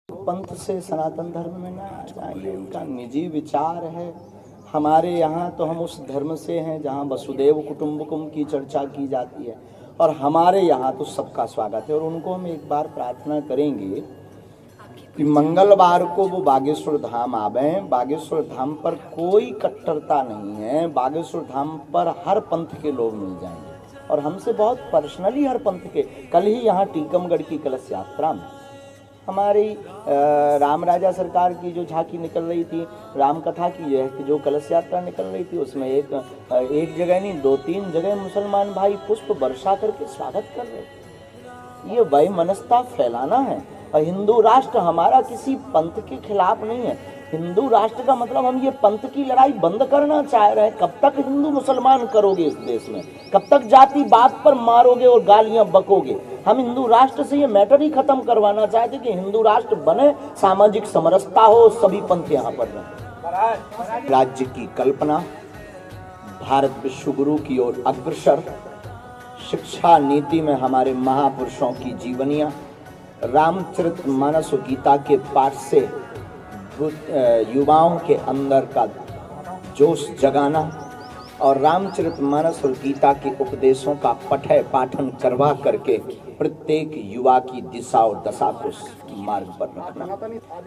पंथ से सनातन धर्म में ना आ जाइए, इनका निजी विचार है। हमारे यहाँ तो हम उस धर्म से हैं जहाँ वसुदेव कुटुंबकम की चर्चा की जाती है, और हमारे यहाँ तो सबका स्वागत है। और उनको हम एक बार प्रार्थना करेंगे कि मंगलवार को वो बागेश्वर धाम आवे। बागेश्वर धाम पर कोई कट्टरता नहीं है, बागेश्वर धाम पर हर पंथ के लोग मिल जाएंगे, और हमसे बहुत पर्सनली हर पंथ के। कल ही यहाँ टीकमगढ़ की कलश यात्रा में हमारी राम राजा सरकार की जो झांकी निकल रही थी, राम कथा की जो कलश यात्रा निकल रही थी, उसमें एक जगह नहीं 2-3 जगह मुसलमान भाई पुष्प वर्षा करके स्वागत कर रहे थे। ये वैमनस्यता फैलाना है। और हिंदू राष्ट्र हमारा किसी पंथ के खिलाफ नहीं है। हिंदू राष्ट्र का मतलब हम ये पंथ की लड़ाई बंद करना चाह रहे हैं। कब तक हिंदू मुसलमान करोगे इस देश में? कब तक जाति बात पर मारोगे और गालियां बकोगे? हम हिंदू राष्ट्र से ये मैटर ही खत्म करवाना चाहते कि हिंदू राष्ट्र बने, सामाजिक समरसता हो, सभी पंथ यहाँ पर रहें। राज्य की कल्पना, भारत विश्व गुरु की ओर अग्रसर, शिक्षा नीति में हमारे महापुरुषों की जीवनियां, रामचरितमानस और गीता के पाठ से युवाओं के अंदर का जोश जगाना, और रामचरितमानस और गीता के उपदेशों का पाठन करवा करके प्रत्येक युवा की दिशा और दशा को मार्ग पर रखना।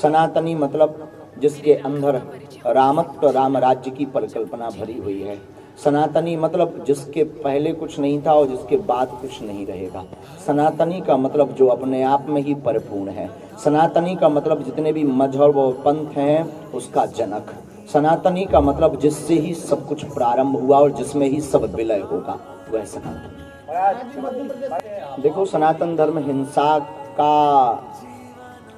सनातनी मतलब जिसके अंदर रामत्व, राम राज्य की परिकल्पना भरी हुई है। सनातनी मतलब जिसके पहले कुछ नहीं था और जिसके बाद कुछ नहीं रहेगा। सनातनी का मतलब जो अपने आप में ही परिपूर्ण है। सनातनी का मतलब जितने भी मजहब और पंथ हैं उसका जनक। सनातनी का मतलब जिससे ही सब कुछ प्रारंभ हुआ और जिसमें ही सब विलय होगा, वह सनातन। देखो, सनातन धर्म हिंसा का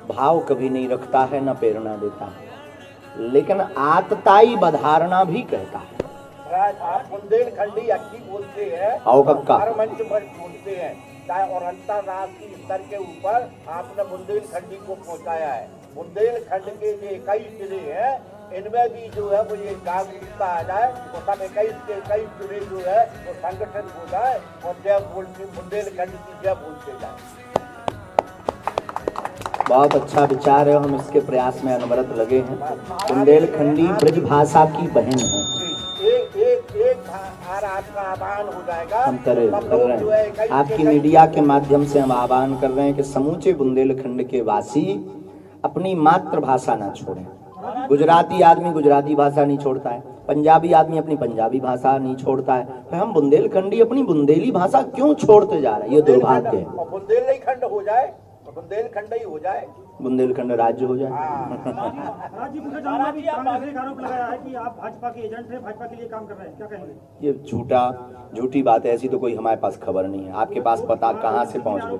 भाव कभी नहीं रखता है, न प्रेरणा देता है, लेकिन आतताई बधारना भी कहता है। आप बुंदेलखंडी अक्की बोलते हैं, मंच पर बोलते हैं, और अंतरराष्ट्रीय स्तर के ऊपर आपने बुंदेलखंडी को पहुंचाया है। बुंदेलखंड के जो 21 जिले हैं, इनमें भी जो है वो ये जागरूकता आ जाए, और सब 21 जिले जो है वो संगठन हो जाए और जय बोलते बुंदेलखंड की जय बोलते जाए। बहुत अच्छा विचार है, हम इसके प्रयास में अनवरत लगे हैं। बुंदेलखंडी ब्रज भाषा की बहन है। आपका आह्वान हो जाएगा, हम कर रहे हैं। आपकी मीडिया के माध्यम से हम आह्वान कर रहे हैं कि समूचे बुंदेलखंड के वासी अपनी मातृभाषा ना छोड़ें। गुजराती आदमी गुजराती भाषा नहीं छोड़ता है, पंजाबी आदमी अपनी पंजाबी भाषा नहीं छोड़ता है, तो हम बुंदेलखंडी अपनी बुंदेली भाषा क्यों छोड़ते जा रहे हैं? ये दुर्भाग्य है। बुंदेलखंड हो जाए, बुंदेलखंड ही हो जाए, बुंदेलखंड राज्य हो जाए। आरोप लगाया है कि आप भाजपा के एजेंट हैं, भाजपा के लिए काम कर रहे हैं, क्या कहेंगे? ये झूठी बात है। ऐसी तो कोई हमारे पास खबर नहीं है। आपके पास पता कहाँ से पहुँच गए?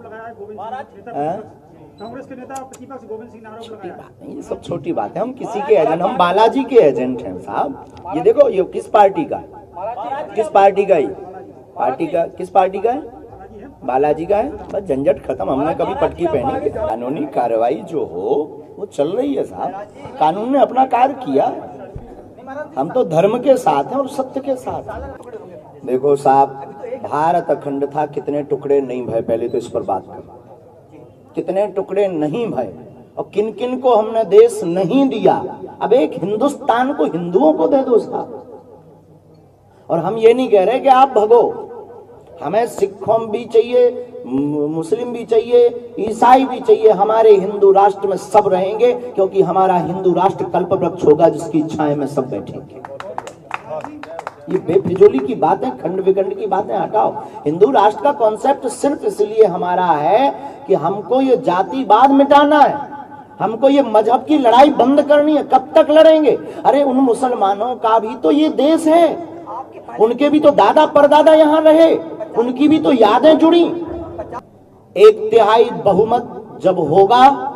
कांग्रेस के नेता प्रतिपक्ष गोविंद सिंह ने आरोप लगाया। ये सब छोटी बात है। हम किसी के एजेंट, हम बालाजी के एजेंट हैं साहब। ये देखो, ये किस पार्टी का है? किस पार्टी का? पार्टी का किस पार्टी का है? बालाजी का है। बस झंझट खत्म। हमने कभी पटकी पहनी? कानूनी कार्रवाई जो हो वो चल रही है साहब। कानून ने अपना कार्य किया। हम तो धर्म के साथ हैं और सत्य के साथ। देखो साहब, भारत अखंड था, कितने टुकड़े नहीं भय? पहले तो इस पर बात करो, कितने टुकड़े नहीं भय और किन किन को हमने देश नहीं दिया। अब एक हिंदुस्तान को हिंदुओं को दे दो साहब। और हम ये नहीं कह रहे कि आप भगो, हमें सिखों भी चाहिए, मुस्लिम भी चाहिए, ईसाई भी चाहिए। हमारे हिंदू राष्ट्र में सब रहेंगे, क्योंकि हमारा हिंदू राष्ट्र कल्पवृक्ष होगा जिसकी छाया में सब बैठेंगे। ये बेफिजूली की बातें, खंड विखंड की बातें हटाओ। हिंदू राष्ट्र का कॉन्सेप्ट सिर्फ इसलिए हमारा है कि हमको ये जातिवाद मिटाना है, हमको ये मजहब की लड़ाई बंद करनी है। कब तक लड़ेंगे? अरे उन मुसलमानों का भी तो ये देश है, उनके भी तो दादा परदादा यहाँ रहे, उनकी भी तो यादें जुड़ी। 1/3 बहुमत जब होगा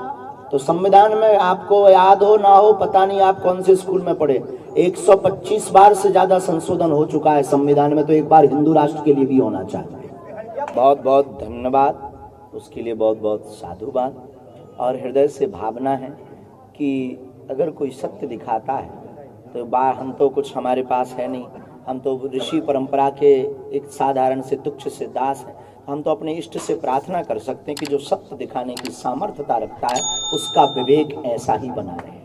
तो संविधान में, आपको याद हो ना हो पता नहीं आप कौन से स्कूल में पढ़े, 125 बार से ज्यादा संशोधन हो चुका है संविधान में, तो एक बार हिंदू राष्ट्र के लिए भी होना चाहिए। बहुत बहुत धन्यवाद, उसके लिए बहुत बहुत साधुवाद। और हृदय से भावना है कि अगर कोई सत्य दिखाता है तो हम तो कुछ हमारे पास है नहीं, हम तो ऋषि परंपरा के एक साधारण से तुच्छ से दास हैं। हम तो अपने इष्ट से प्रार्थना कर सकते हैं कि जो सत्य दिखाने की सामर्थ्यता रखता है उसका विवेक ऐसा ही बना रहे।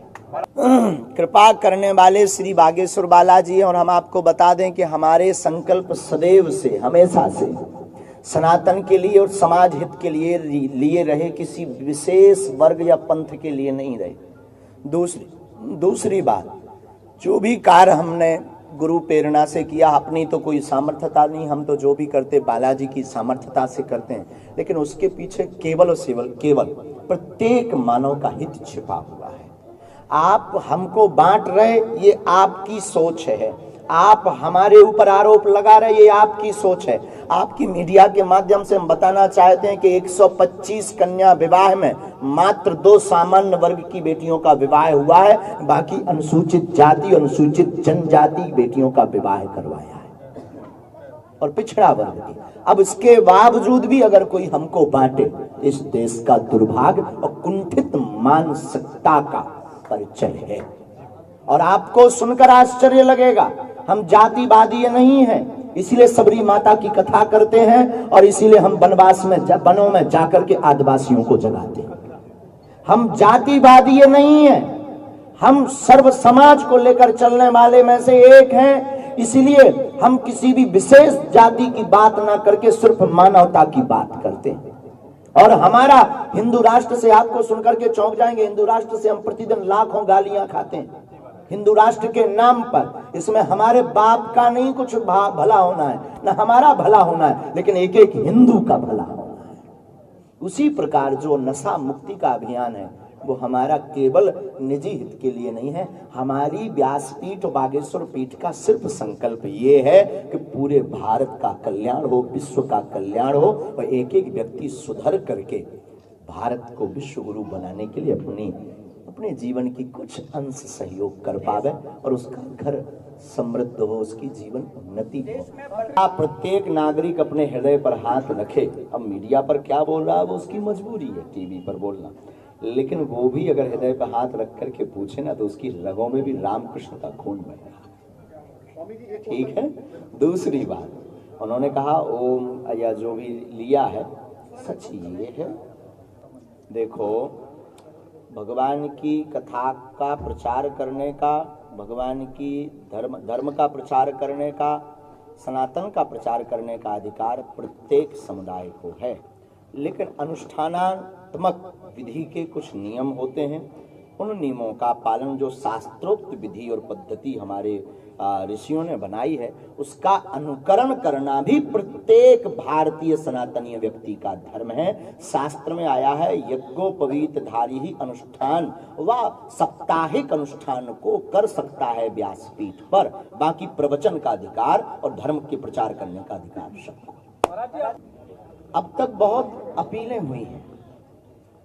कृपा करने वाले श्री बागेश्वर बालाजी हैं और हम आपको बता दें कि हमारे संकल्प सदैव से हमेशा से सनातन के लिए और समाज हित के लिए रहे, किसी विशेष वर्ग या पंथ के लिए नहीं रहे। दूसरी बात, जो भी कार्य हमने गुरु प्रेरणा से किया, अपनी तो कोई सामर्थ्यता नहीं, हम तो जो भी करते बालाजी की सामर्थ्यता से करते हैं, लेकिन उसके पीछे केवल और केवल प्रत्येक मानव का हित छिपा हुआ है। आप हमको बांट रहे, ये आपकी सोच है। आप हमारे ऊपर आरोप लगा रहे, ये आपकी सोच है। आपकी मीडिया के माध्यम से हम बताना चाहते हैं कि 125 कन्या विवाह में मात्र 2 सामान्य वर्ग की बेटियों का विवाह हुआ है, बाकी अनुसूचित जाति, अनुसूचित जनजाति बेटियों का विवाह करवाया है और पिछड़ा वर्ग की। अब इसके बावजूद भी अगर कोई हमको बांटे, इस देश का दुर्भाग्य और कुंठित मानसिकता का परिचय है। और आपको सुनकर आश्चर्य लगेगा, हम जातिवादी नहीं हैं, इसीलिए सबरी माता की कथा करते हैं और इसीलिए हम वनवास में वनों में जाकर के आदिवासियों को जगाते हैं। हम जातिवादी नहीं हैं, हम सर्व समाज को लेकर चलने वाले में से एक हैं। इसीलिए हम किसी भी विशेष जाति की बात ना करके सिर्फ मानवता की बात करते हैं। और हमारा हिंदू राष्ट्र से, आपको सुनकर के चौंक जाएंगे, हिंदू राष्ट्र से हम प्रतिदिन लाखों गालियां खाते हैं हिंदू राष्ट्र के नाम पर। इसमें हमारे बाप का नहीं कुछ भला होना है, ना हमारा भला होना है, लेकिन एक एक हिंदू का भला होना है। उसी प्रकार जो नशा मुक्ति का अभियान है वो हमारा केवल निजी हित के लिए नहीं है। हमारी व्यासपीठ और बागेश्वर पीठ का सिर्फ संकल्प ये है कि पूरे भारत का कल्याण हो, विश्व का कल्याण हो और एक एक व्यक्ति सुधर करके भारत को विश्व गुरु बनाने के लिए अपने जीवन की कुछ अंश सहयोग कर पावे और उसका घर समृद्ध हो, उसकी जीवन उन्नति हो। आप प्रत्येक नागरिक अपने हृदय पर हाथ रखे। अब मीडिया पर क्या बोल रहा है वो उसकी मजबूरी है, टीवी पर बोलना, लेकिन वो भी अगर हृदय पर हाथ रख करके पूछे ना तो उसकी रगों में भी रामकृष्ण का खून बह रहा है। ठीक है। दूसरी बात, उन्होंने कहा ओम या जो भी लिया है, सच ये है। देखो, भगवान की कथा का प्रचार करने का, भगवान की धर्म का प्रचार करने का, सनातन का प्रचार करने का अधिकार प्रत्येक समुदाय को है, लेकिन अनुष्ठानात्मक विधि के कुछ नियम होते हैं। उन नियमों का पालन, जो शास्त्रोक्त विधि और पद्धति हमारे ऋषियों ने बनाई है, उसका अनुकरण करना भी प्रत्येक भारतीय सनातनीय व्यक्ति का धर्म है। शास्त्र में आया है, यज्ञोपवीत धारी ही अनुष्ठान व साप्ताहिक अनुष्ठान को कर सकता है व्यासपीठ पर, बाकी प्रवचन का अधिकार और धर्म के प्रचार करने का अधिकार सबको। अब तक बहुत अपीलें हुई हैं,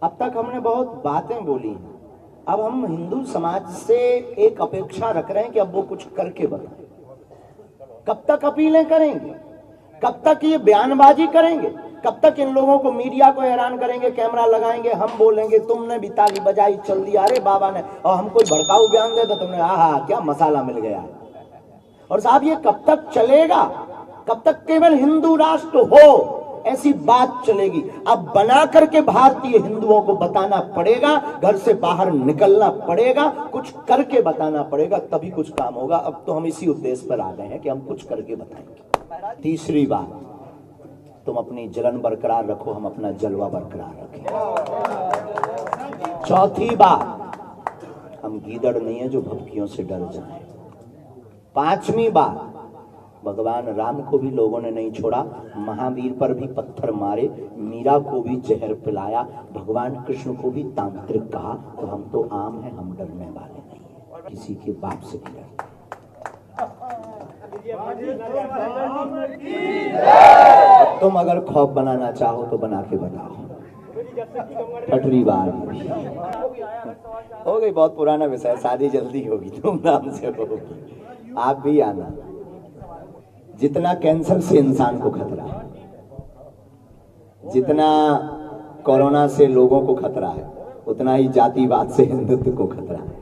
अब तक हमने बहुत बातें बोली हैं। अब हम हिंदू समाज से एक अपेक्षा रख रहे हैं कि अब वो कुछ करके बताएं। कब तक अपीलें करेंगे? कब तक ये बयानबाजी करेंगे? कब तक इन लोगों को, मीडिया को हैरान करेंगे? कैमरा लगाएंगे, हम बोलेंगे, तुमने भी ताली बजाई, चल दिया, अरे बाबा ने, और हम कोई भड़काऊ बयान दे तो तुमने आहा क्या मसाला मिल गया। और साहब ये कब तक चलेगा? कब तक केवल हिंदू राष्ट्र हो ऐसी बात चलेगी? अब बना करके भारतीय हिंदुओं को बताना पड़ेगा, घर से बाहर निकलना पड़ेगा, कुछ करके बताना पड़ेगा, तभी कुछ काम होगा। अब तो हम इसी उद्देश्य पर आ गए हैं कि हम कुछ करके बताएंगे। तीसरी बात, तुम अपनी जलन बरकरार रखो, हम अपना जलवा बरकरार रखें। चौथी बात, हम गीदड़ नहीं है जो भभकियों से डर जाए। पांचवी बात, भगवान राम को भी लोगों ने नहीं छोड़ा, महावीर पर भी पत्थर मारे, मीरा को भी जहर पिलाया, भगवान कृष्ण को भी तांत्रिक कहा, और हम तो आम हैं, हम डरने वाले नहीं हैं, किसी के बाप से भी डरते। तुम अगर खौफ बनाना चाहो तो बना के बताओ। छठवीं बार हो गई, बहुत पुराना विषय, शादी जल्दी होगी, धूमधाम से होगी, आप भी आना। जितना कैंसर से इंसान को खतरा है, जितना कोरोना से लोगों को खतरा है, उतना ही जातिवाद से हिंदुत्व को खतरा है।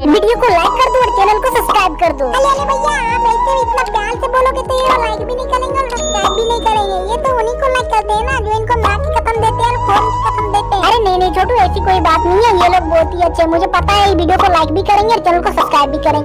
वीडियो को लाइक कर दो और चैनल को सब्सक्राइब कर दो। अरे भैया आप ऐसे इतना प्यार से बोलोगे तो ये लाइक भी नहीं करेंगे और सब्सक्राइब भी नहीं करेंगे। ये तो उन्हीं को लाइक करते हैं ना जो इनको माँ की कसम देते हैं और फोन की कसम देते हैं। अरे नहीं छोटू, ऐसी कोई बात नहीं है, ये लोग बहुत ही अच्छे, मुझे पता है। वीडियो को लाइक भी करेंगे और चैनल को सब्सक्राइब भी करेंगे।